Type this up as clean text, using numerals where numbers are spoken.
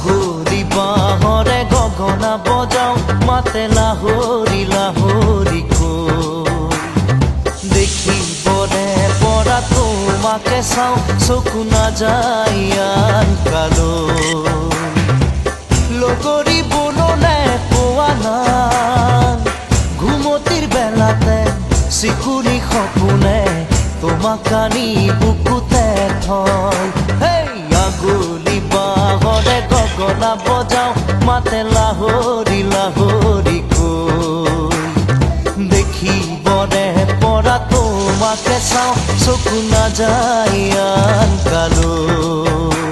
আগুলি বাঁহৰে গগনা বজাও মাতে লাহৰি লাহৰি দেখিবৰে পৰা তোমাকে চাওঁ চকু নাযায় আন কালৈ লগৰী বনলে পোৱা নাই ঘুমতিৰ বেলাতে চিকুৰি সপোনে তোমাক আনি বুকুতে থয় আগুলি বাঁহৰে গগনা বজাও মাতে লাহৰি লাহৰি দেখিবৰে পৰা তোমাকে চাওঁ চকু নাযায় আন কালৈ